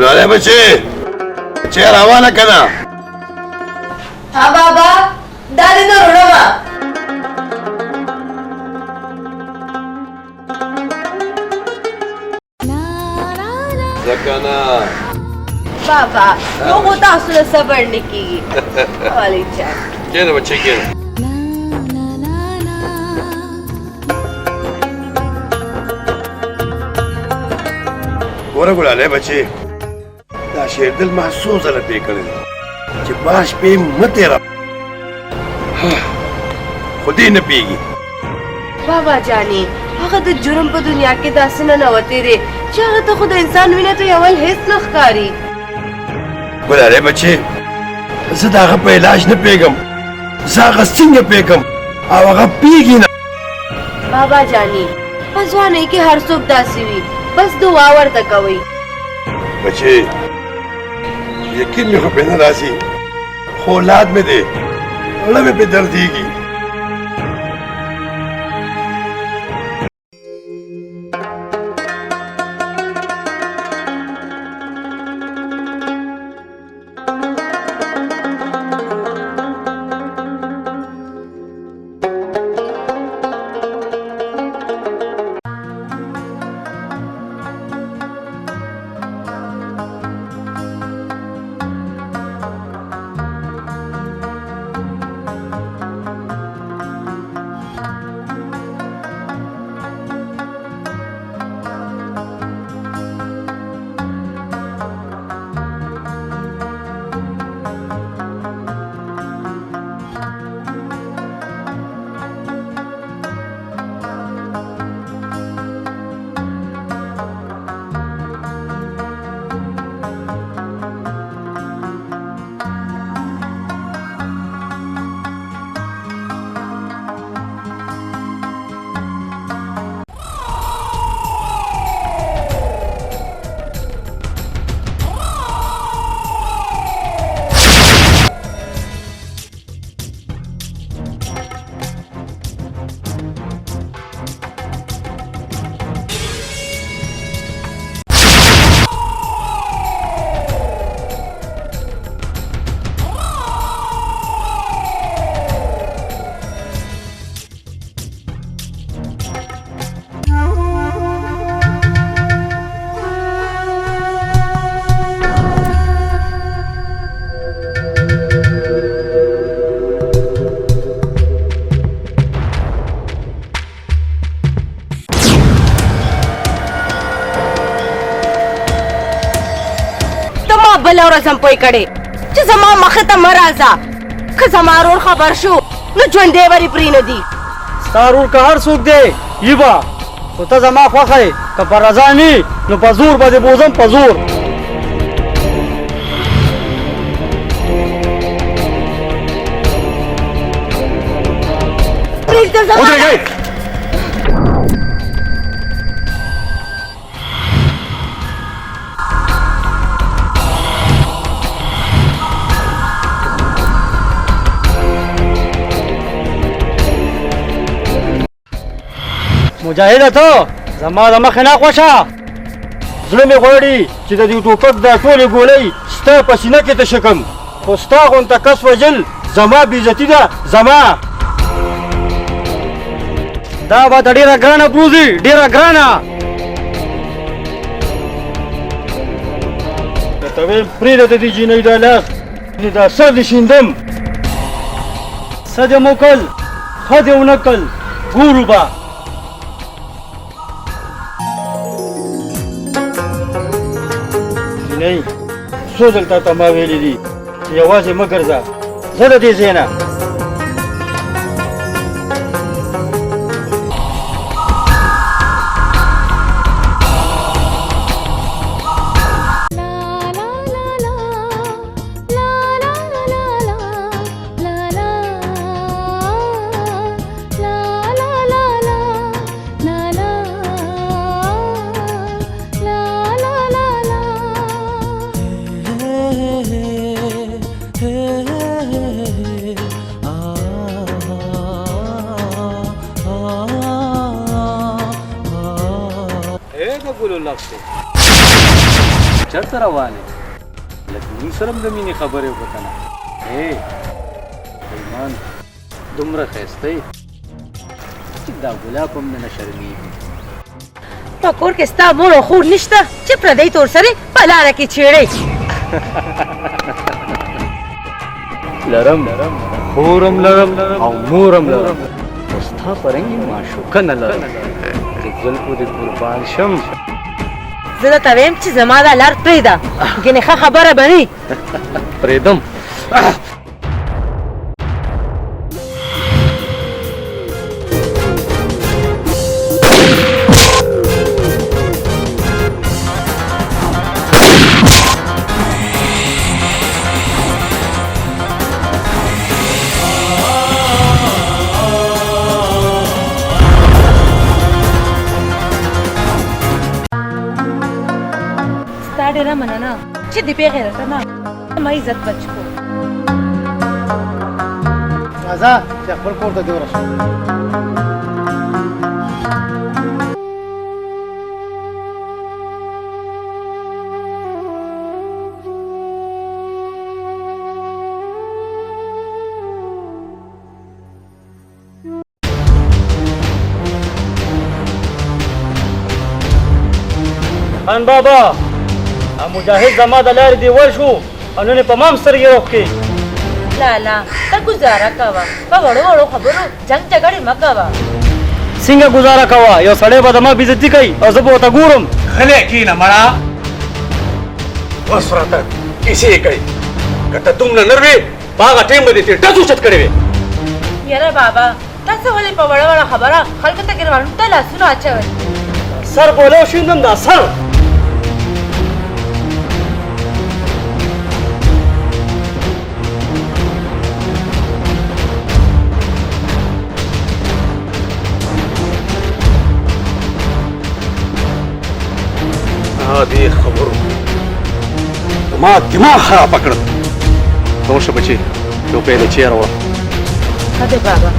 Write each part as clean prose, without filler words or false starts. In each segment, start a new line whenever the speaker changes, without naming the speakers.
बुला बच्चे बच्चे रवाना करा।
हाँ बाबा दादी तो रुड़वा
जकाना
बाबा वो होता असुर सबर निकी वाली चाय
क्या ना बच्चे क्या ना गोरा बुला ले बच्चे दा शेर दिल महसूस अल पे करे कि बाश पे मत तेरा खुद ही न पीगी
बाबा जानी अगर तो जुर्म पर दुनिया के दासन न होते रे चाहे तो खुद इंसान भी ना तो अवल हिस्स नखकारी
बुला ले बच्चे ज़दाग़ पे इलाज न पेगम ज़ाग़ सिंग पेगम आवाग़ पीगी ना
बाबा जानी पसवाने की हर सुख दासी हुई बस दुआ वर तक हुई
बच्चे यकीन में हो बेना राजी औलाद में दे औलाद में पे दर्द देगी
बलौर संपोई कड़े जो जमा मखता मराजा खजमारोर खबर शो न जोंदे वरी प्रीनदी
तारूर का हर सुख दे यबा तो तजमा ख्वाखे का बरजानी न पजूर बदे बोजम पजूर
उधर गए
मुजाहिद तो जमा जमा खना खोशा जुल्म गोड़ी چې د دې ټوپک د ټولې ګولۍ ستا په سینه کې تشکم خو ستا غونته کس وژل زما بېعزتي ده زما دا به د ډېره ګرانه بوځي ډېره ګرانه درته ویم پرېږده د دې جینۍ دا لاس دا سر دې شیندم څه دې مو کړل ښه دې ونه کړل ګورو به नहीं सो दलता तमा वेली दी यवाजे मगर जा जरा दे जेना
چرته روان یې لکه موږ سره هم د مینې خبرې وکړه که نه ایمان دومره ښایسته یې چې دا ګلاب هم نه شرمېږي
په کور کې ستا مور او خور نشته چې پردی تور سره په لاره کې چیړې
لرم خورم لرم او مورم لرم خو ستا په رنګ یې معشوقه نه لرم د زلفو دې قربان شم
زه درته ویم چې زما دا لار پرېږده ګنې ښه خبره به نه
پرېږدم
ستا ډېره مننه چې د بې غیرته ما زما عزت بچ کړو
راځه چې خپل کور ته دې ورسو خان بابا مجاهد زما د لارې دیوال شو او نن یې په مام سترګې روښکې
لالا ته ګزاره کوه په وړو وړو خبرو جنګ جګړې مه کوه
څنګه ګزاره کوه یو سړی به د ما بېزتي کوي او زه به ورته ګورم
غلی کښېنه مړه اوس راته کیسې یې کوي که ته دومره نر وې په هغه ټایم به دې ترې ډز اوچت کړی وې
یاره بابا تاسو ولې په وړه وړه خبره خلکو ته ګرمانو ته لاسونه اچوئ
سر بولی شوندم دا سر
دې خبرو زما دماغ خرابه کړل ته ورشه بچي ټوپۍ له چیره وړه
ښه دی بابا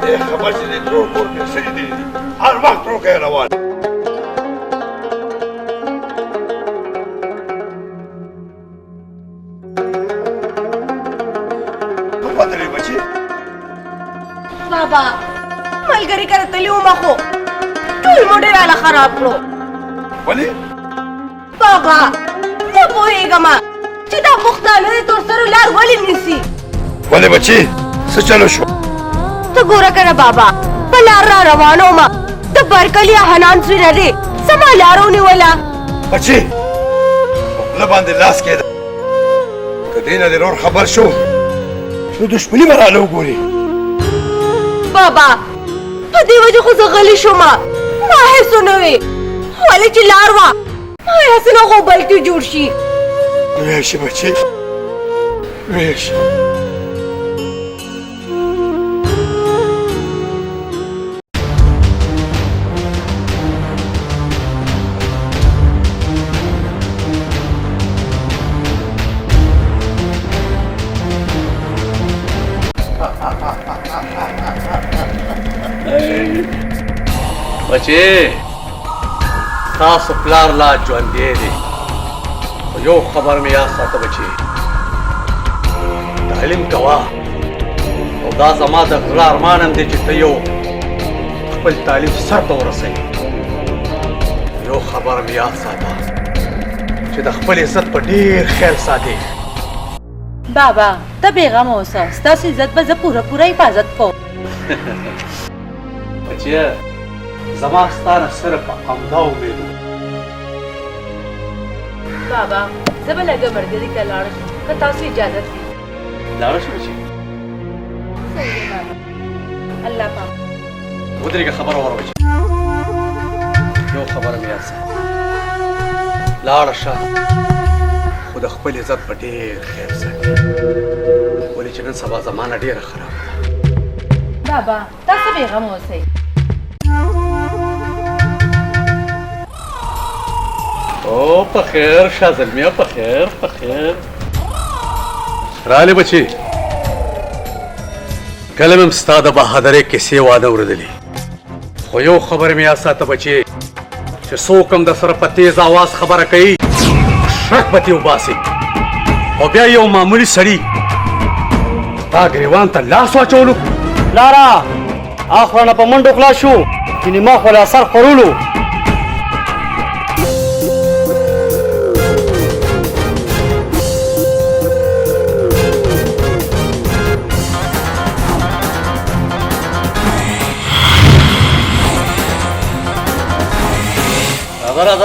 دې خبر چې دې ترور کور کې سړي دي هر وخت روکی روان
بابا ملګری کره تللی وم خو ټول موډر اله خراب کړو
ولې
بابا زه پوهېږم چې دا پښتانه د تور سرو لار ولې نیسي
ولې بچي څه چلو شو
ته ګوره کنه بابا په لار را روان وم د برکلي حنان زوی نه دی زما لار ونیوله
بچي په خوله باندې لاس کېده که دې نه دې نور خبر شو نو دښمني به راله وګوري
بابا په دې وجه خو زه غلی شوم ما هېڅ ونه وې ولې چې لار وه هسې نه خو بلکې جوړ شي
ویښ بچي ویښ
بچې تاسو پلار لا ژوندی دی خو یو خبر مې یاد ساته بچې تعلیم کوه او دا زما د زړه ارمان هم دی چې ته یو خپل تعلیم سر ته ورسوي یو خبره مې یاد ساته چې د خپل عزت په ډېر خیال ساتې
بابا ته بېغمه اوسه ستاسو عزت به زه پوره حفاظت کوم
بچیه زما ستا نه صرف همدا امید و
بابا زه به لږه ملګري ته لاړه شم که تاسو اجازت وي
لاړه شو بچي
صحیح دی بابا الله پاک
ودرېږه خبره وره بچي یو خبره مې یاد ساته لاړه شه خو د خپل عزت په ډېر خیال ساتي ولې چې نن سبا زمانه ډېره خرابه ده
بابا تاسو بېغمه اوسئ
او په خیر شاه زلمیه په خیر رالې بچي کله مې ستا د بهادرۍ کیسې واده اورېدلې خو یو خبره مې یاد ساته بچې چې څوک هم د سره په تیز اواز خبره کوي شک به ترې وباسي او بیا یو معمولي سړي ستا ګریوان ته لاس واچولو
لارا اخرانه په منډو خلاص شو ځینې ما خو له سر خورولو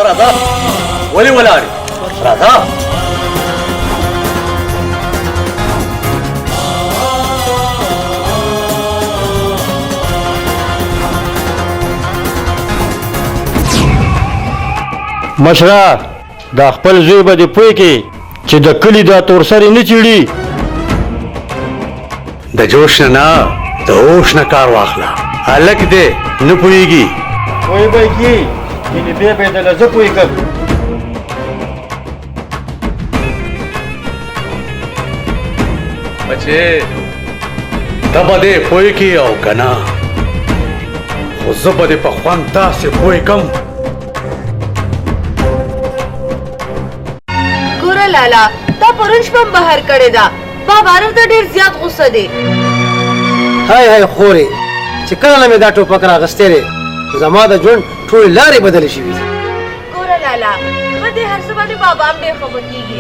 راځه ولې ولاړې راځه
مشره دا خپل زوی به دې پوه کې چې د کلي دا تورسرې نه چیړي
د جوش نه د هوش نه کار واخله هلک دی نه پوهېږي
پوه به کې یعنې بیا به یې دله زه پوهېږم
بچې ته به دې پوهېږي او که نه خو زه به دې په خوند داسې پوهېږم
ګوره لالا دا پرون شپه م بهر کړې ده بابا راته ډېر زیات غوسه دی
هاي هاي خورې چې کله نه مې دا ټوپک راغستی دی زما د ژوند ټولې لارې بدلې شوي دي
ګوره لالا په دې هر څه باندې بابا هم ډېر خفه کېږي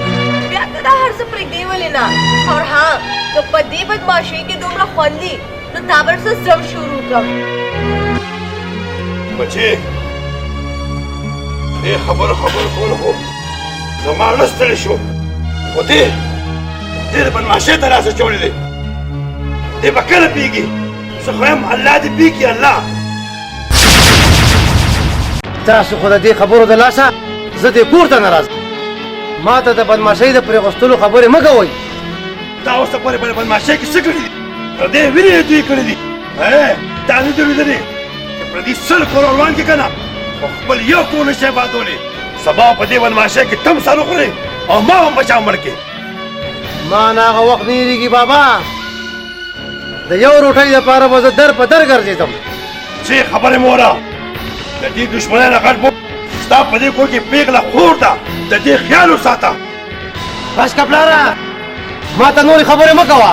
بیا ته دا هر څه پرېږدې ولې نه او ها که په دې بدماشۍ کې دومره خوند دي نو تا به څه زم شروع کړم
بچې دې خبرو کولو خو زما زړه ستړی شو خو دې د بدماشۍ ته راسه چوړې دی دې به کله پېږي زه خو یم الله دې پېږي الله
تاسو خو د دې خبرو د لاسه زه دې کور ته نه راځم ما ته د بدماشۍ د پرېغوستلو خبرې مه کوئ
دا اوسه پورې په بدماشۍ کې څه کړي دي پردې وینې یې دوی کړي دي تا نه دي لیدلي چې پردي سل کور روان کړي که نه خو خپل یو کور نشي آبادولی سبا په دې بدماشۍ کې تم سر وخورې او ما هم بچا مړ کړې
ما نه هغه وخت نه هېرېږي بابا د یو روټۍ دپاره به زه در په در ګرځېدم
چې خبرې موره د دې دشمنۍ نه غټ ستا په دې کور کې پېغله خور ده د دې خیال وساته
بس که پلاره ما ته نورې خبرې مه کوه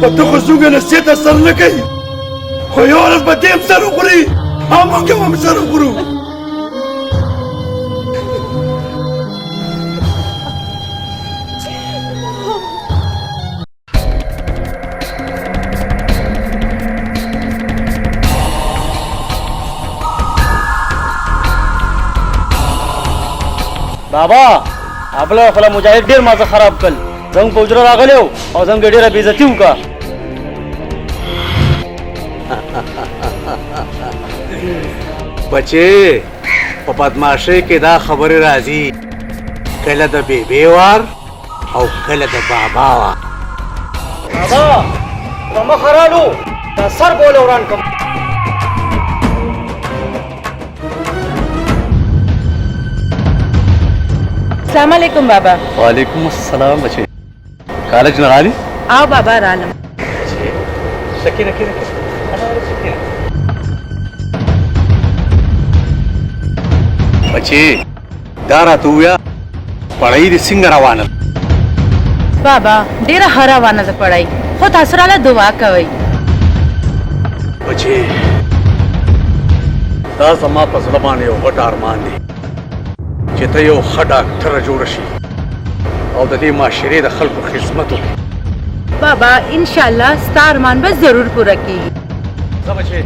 په دغه زوږه نصیحت سر نه کوي خو یو ورځ به دې هم سر وخوري او موږ هم سر وخورو
بابا خپله خپله مجاهد ډېر مازه خراب کړل زموږ په حجره راغلی و او زموږ یې ډېره بېعزتي وکړه
بچې په بدماشۍ کې دا خبرې راځي کله د بیبې وار او کله د بابا وار
بابا په مخه رالو دا سر به ولې وران کړم
السلام علیکم بابا
وعلیکم السلام بچې کالج نه غالي
آو بابا رالم
سکینه کینه بچې دا راته ووایه پړی دې څنګه روانه ده
بابا ډیره ښه روانه ده پړی خو تاسو راله دعا کوئ
بچې دا زما په زړه باندې یو غټ ارمان دی چې ته یو ښه ډاکټره جوړه شي او د دې معاشرې د خلکو خدمت وکړي
بابا ان شاء الله ستا ارمان به ضرور پوره کیږي
ځه بچې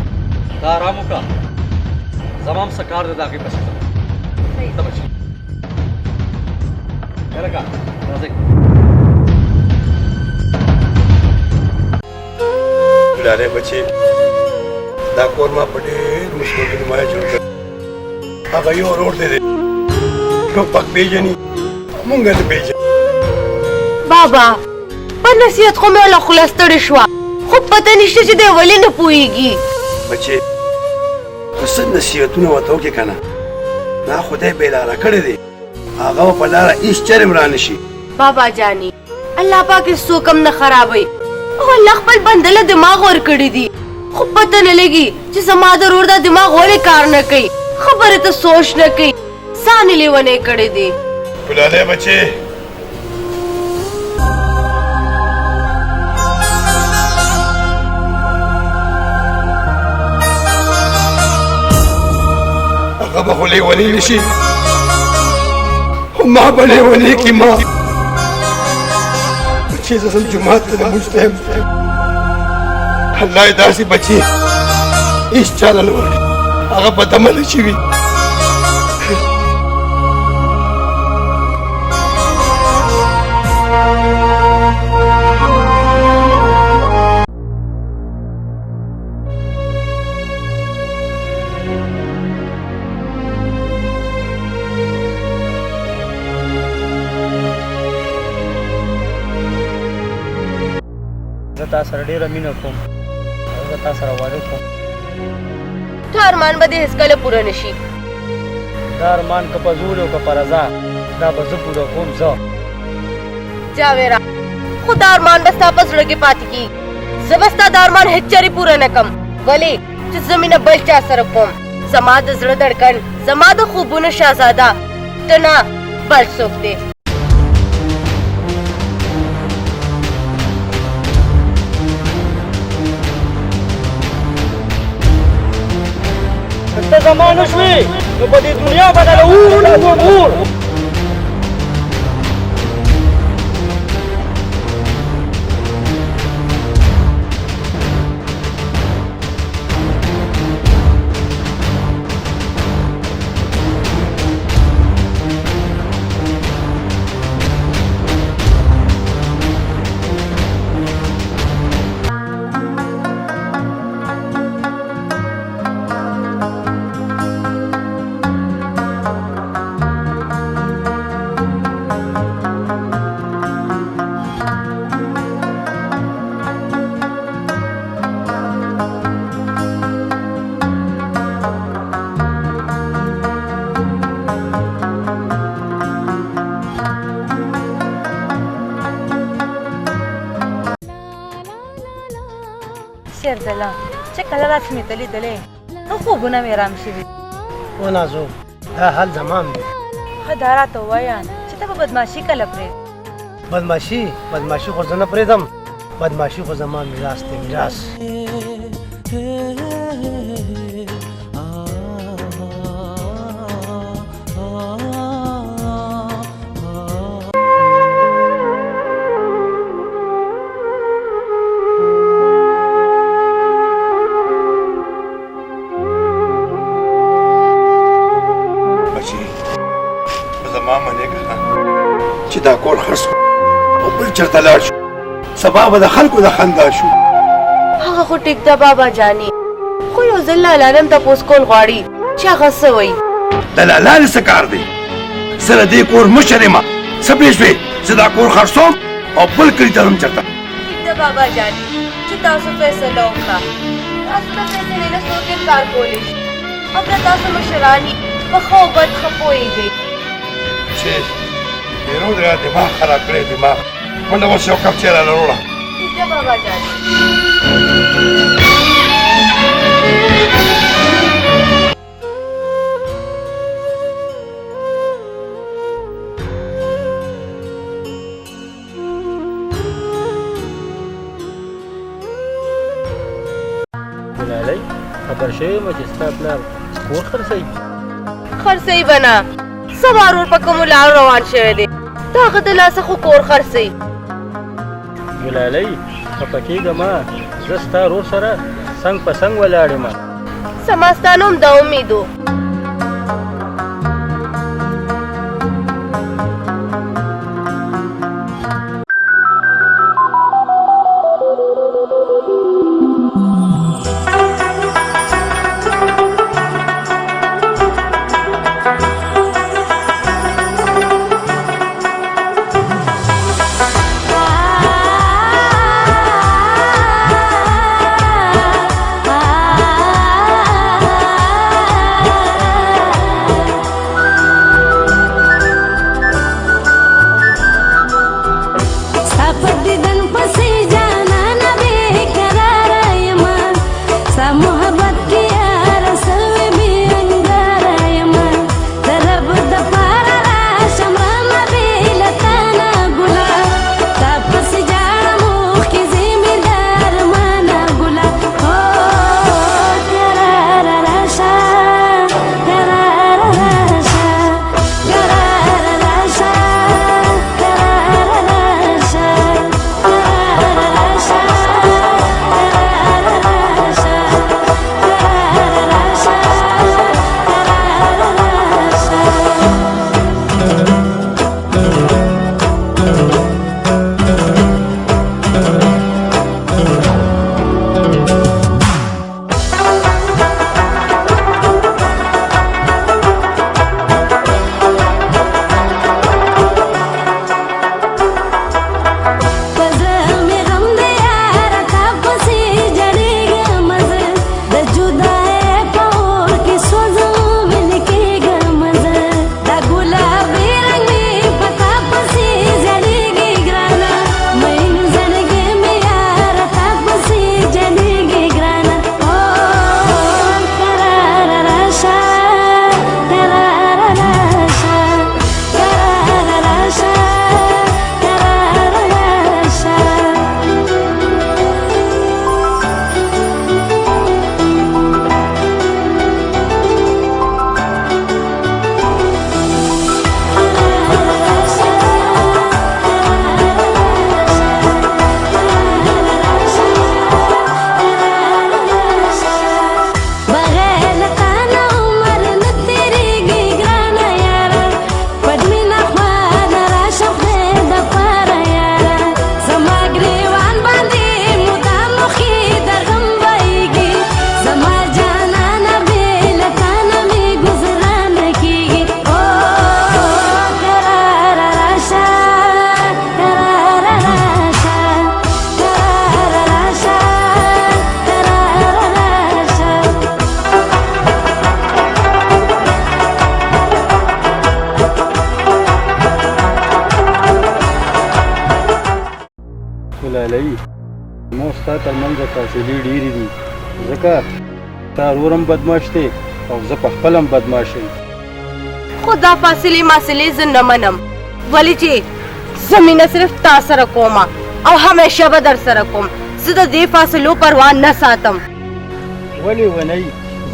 ته ارام وکړه زما هم څه کار دی د هغې پسې ځه ځه بچې یلکه راځئ
ګلالۍ بچې دا کور ما په ډېر مشکل کې ما جوړ کړ هغه یو روډ دی ټوپک پېژني مونږ نه پېژني
بابا په نصیحت خو مې له خوله ستړې شوه خو پته نشته چې دی ولې نه پوهېږي
بچې که څه نصیحتونه ورته وکړې که نه دا خدای بېلاره کړی دی هغه به په لاره هېڅ چرې م رانشي
بابا جاني الله پاک هېڅ څوک هم نه خرابوي او الله خپل بنده له دماغ ورکړي دي خو پته نه لګي چې زما د ورور دا دماغ ولې کار نه کوي خبرې ته سوچ نه کوي ځان یې لیونی کړی دی
ګلالی بچې هغه به خو لیونی نه شي خو ما به لیونی کړي ما بچې زه ځم جومات ته لمونځ ته یم الله یې داسې بچې هېڅ چاله نه ورکړي هغه په دمه نه شوي
زه تا سره ډېره مینه کوم او زه تا سره واده کوم
تا ارمان به دې هېڅکله پوره نه شي
دا ارمان که په زور او که په رضا دا به زه پوره کوم زه
جاویرا خو دا ارمان به ستا په زړه کې پاتې کېږي زه به ستا دا ارمان هېڅ چرې پوره نه کړم ولې چې زه مینه بل چا سره کوم زما د زړه دړکن زما د خوبونو شهزاده ته نه بل څوک دی
ته زما نه شوې نو په دې دنیا بدله اور
شیردله چې کله راس مې ته لیدلې نو خوبونه مې ارام شوي
او نازو دا حال زمان دی
ښه دا راته ووایه چې ته به بدماشي کله پرېږدې
بدماشي خو زه نه پرېږدم بدماشي خو زما میراث دی میراث
چې دا کور خرڅ کړو او بل چېرته لاړ شو سبا به د خلکو د خندا شو
هغه خو ټیک ده بابا جاني خو یو ځل لالا نه هم تپوس کول غواړي چې هغه څه وایي
د لالا څه کار دی زه د دې کور مشر یم څه پېښ شوې زه دا کور خرڅوم او بل کلي ته ځم چېرته
ټیک ده بابا جاني چې تاسو فیصله وکړه تاسو د فیصلې نه څوک انکار کولی شي او بیا تاسو مشران یې په ښه او بد ښه پوهېږئ
چې بیرون را دماغ خراب کړی دماغ منډه اوس یو کپ چای راله وروړه
ټیک ده بابا جاني
ګلالۍ خبر شوې یم چې ستا پلار کور خرڅوي
خرڅوي به نه سبا ورور په کومو لارو روان شوی دی د هغه د لاسه خو کور خرڅوي
ګلالۍ خفه کېږه مه زه ستا ورور سره څنګ په څنګ ولاړ یم
زما ستا نوم د امید و
هم د فاصلې ډېرې دي ځکه تا ورور هم بدماش دی او زه په خپل هم بدماش یم
خو دا فاصلې ماسلې زه نه منم ولې چې زه مینه صرف تا سره کومه او همیشه به در سره کوم زه د دې فاصلو پروا نه ساتم
ولې ونی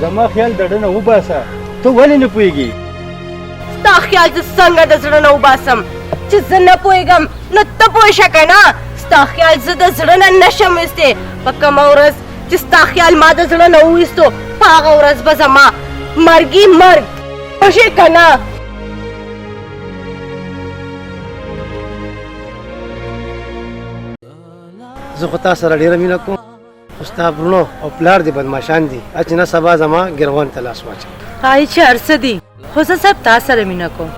زما خیال د ډنه وباسه ته ولې نه پوهېږې
ستا خیال زه څنګه د زړه نه وباسم چې زه نه پوهېږم نو ته پوه شه که نه ستا خیال زه د زړه نه نشم ویستی په کومه ورځ چې ستا خیال ما د زړه نه وویستو په هغه ورځ به زما مرګي مرګ پوه شې که نه
زه خو تا سره ډېره مینه کوم خو ستا برونو او پلار دې بدماشان دي چې نه سبا زما ګروان ته لاس واچوي
هاي چې هر څه دي خو زه صرف تا سره مینه کوم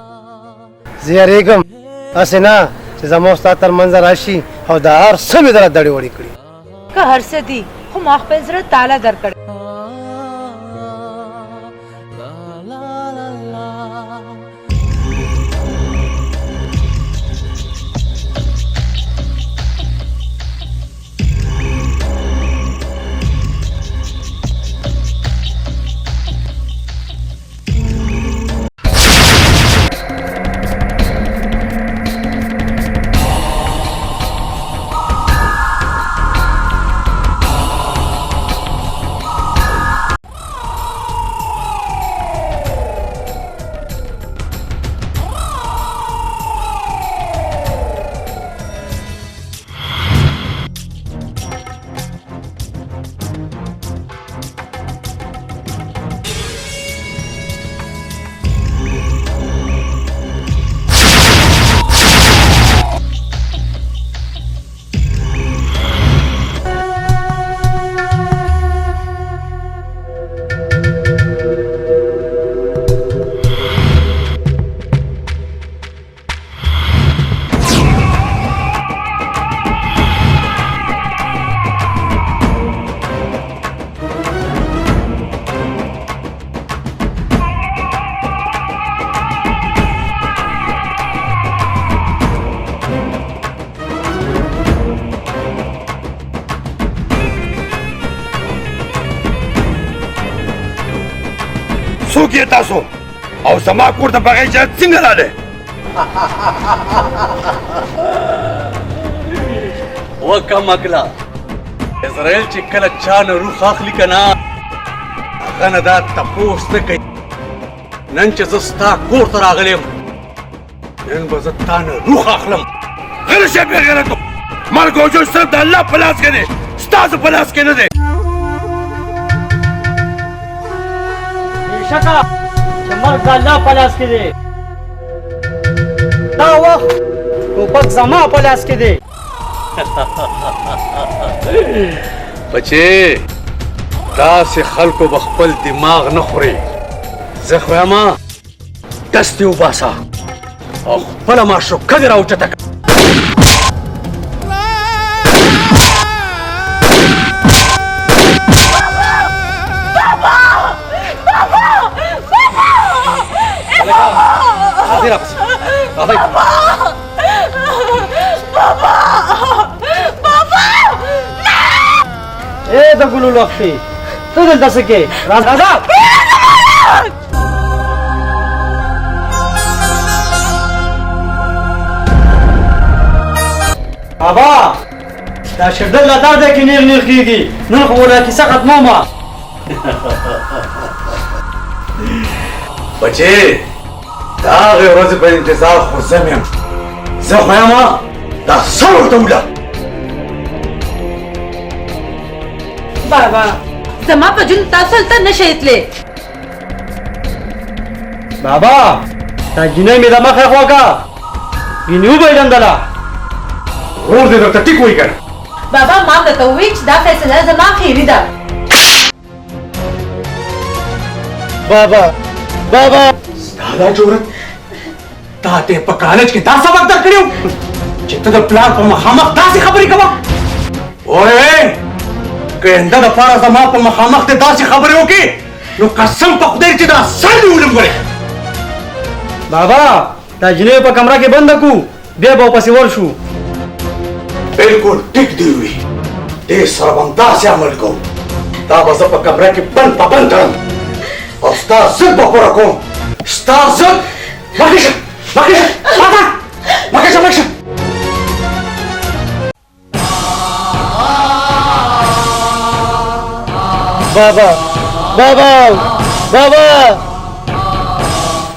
زه یېرېږم هسې نه چې زما او ستا تر منځ راشي او دا هر څه مې دله دړې وړې کړي
که هر څه دي خو ما خپل زړه تاله درکړی
څوک یې تاسو او زما کور ته بغیر اجازه څنګه راغلی
وکم اکلا اسرائیل چې کله چا نه روح اخلي که نه هغه نه دا تپوس نه کوي نن چې زه ستا کور ته راغلی یم نن به زه تا نه روح اخلم
غلی شه بې غیرتو مرګ او ژوند صرف د الله په لاس کې دی ستاسو په لاس کې نه دی
بېشکه چې مرګ د الله په لاس کې دی دا وخت ټوپک زما په لاس کې دی
بچې داسې خلکو به خپل دماغ نه خوري زه خو یمه دستې وباسه او خپله معشوقه دې راوچته کړه راځئ راپسې راځئ
ای د ګلو لښتې ته دلته څه کې راځه بابا دا شردل لا دا کې نیر نیر کېږي نن خو ولا کیسه ختمومه
بچې د هغې ورځې په انتظار خو زه یم زه خو یمه دا سر ورته وله
بابا زما په جون تاسو ته نشئ تللی
بابا دا جنۍ مې د مخې خواږه وینې وبایلندله
ورور دې درته ټیک وایي که نه
بابا ما درته ووایي چې دا فیصله زما خیري ده
بابا بابا
ستا دا جرأت تا ته په کالج کې دا سبق درکړی و چې ته د پلار په مخامخ داسې خبرې کوه وایې که آینده دپاره زما په مخامخ دې داسې خبرې وکړې نو قسم په خدای چې دا سر دې ولم ګورې
بابا دا جنۍ په کمره کې بنده کړو بیا به ورپسې ورشو
بالکل ټیک دی وي
ډېر سره به همداسې عمل کوو دا به زه په کمره کې بند په بند کړم او ستا ضد به پوره کوم ستا ضد مخکې شه مخکې شه مخکې شه مخکې شه
بابا بابا بابا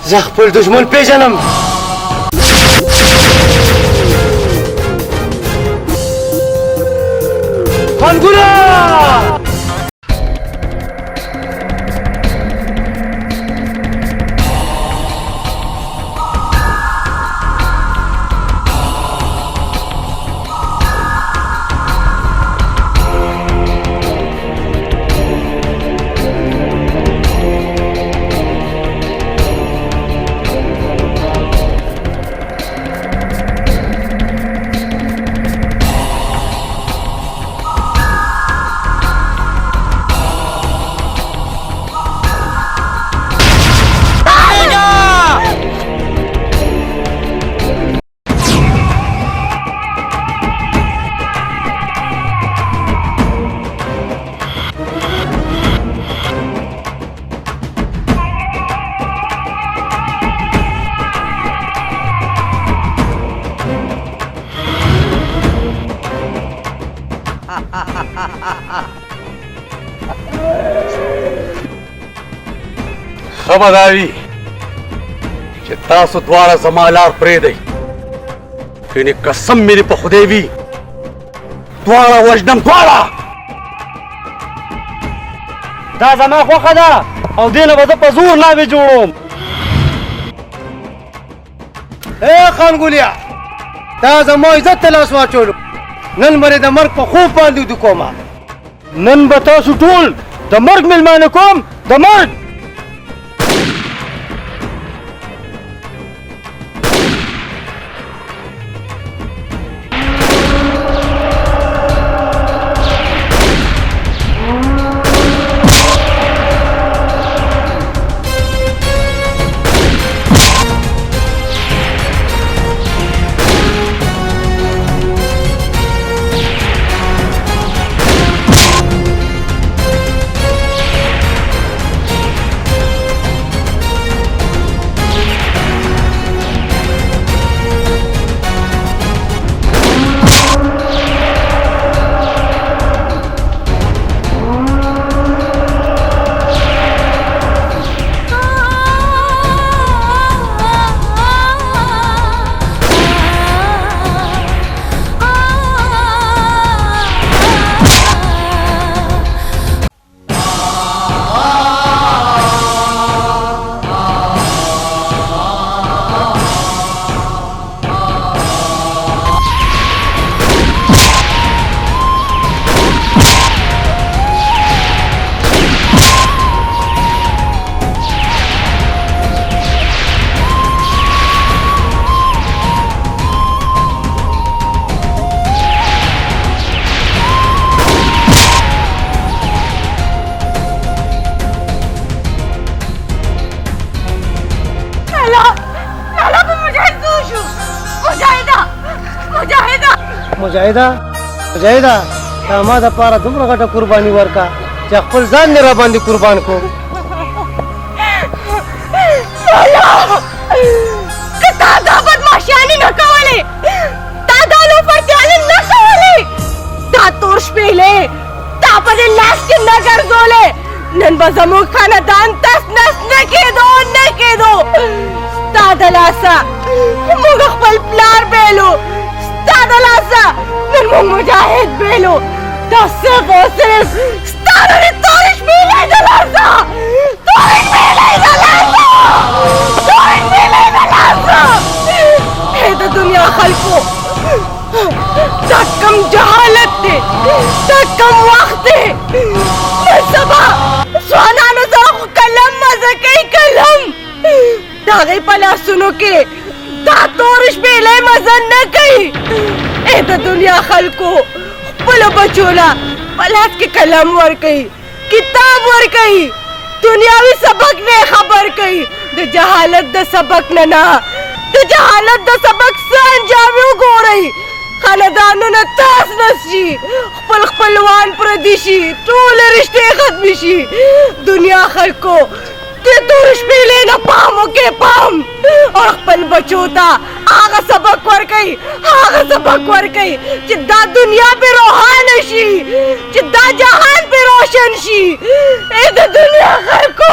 زه خپل دشمن پیژنم خانګوره
خبرداری چې تاسو دواړه زما لار پرېږدئ کنې قسم مې په خدای وي دواړه وژنم دواړه
دا زما خوښه ده او دې نه به زه په زور ناوې جوړوم
اے خانګولیا دا زما عزت ته لاس واچولو نن به د مرګ په خوب باندې ودو کومه
نن به تاسو ټول د مرګ میلمانه کوم د مرګ
مجاهده مجاهده تا ما د پاره دومره غټه قرباني ورکا چې خپل ځان نه را باندې قربان کو
که تا دا بدماشیانې نه کولې تا دا لوفرتیانې نه کولې دا تور شپېلې تا په دې لاس کې نه ګرځولې نن به زموږ خاندان تس نس نه کېدو نه کېدو ستا د لاسه موږ خپل پلار بیلو ستا د لاسه نن موږ مجاهد بیلو دا صرف او صرف ستا د دې تورې شپېلې د لاسه تورې شپېلې د لاسه تورې شپېلې د لاسه ای د دنیا خلکو دا کم جهالت دی دا کم وخت دی نن سبا ځوانانو سره خو قلم مزه کوي قلم د هغې په لاسونو کې دا تور شپېلې مزه نه کوي ای د دنیا خلکو خپلو بچو له په لاس کې قلم ورکوي کتاب ورکوي دنیاوي سبق نه خبر کوي د جهالت د سبق نه د جهالت د سبق څه انجام وګورئ خاندانونه تاس نس شي خپل خپلوان پردي شي ټول رشتې ختمې شي دنیا خلکو د تور شپېلې نه پام وکړئ پام او خپل بچو ته هغه سبق ورکئ چې دا دنیا پې روښانه شي چې دا جهان پې روشن شي ای د دنیا خلکو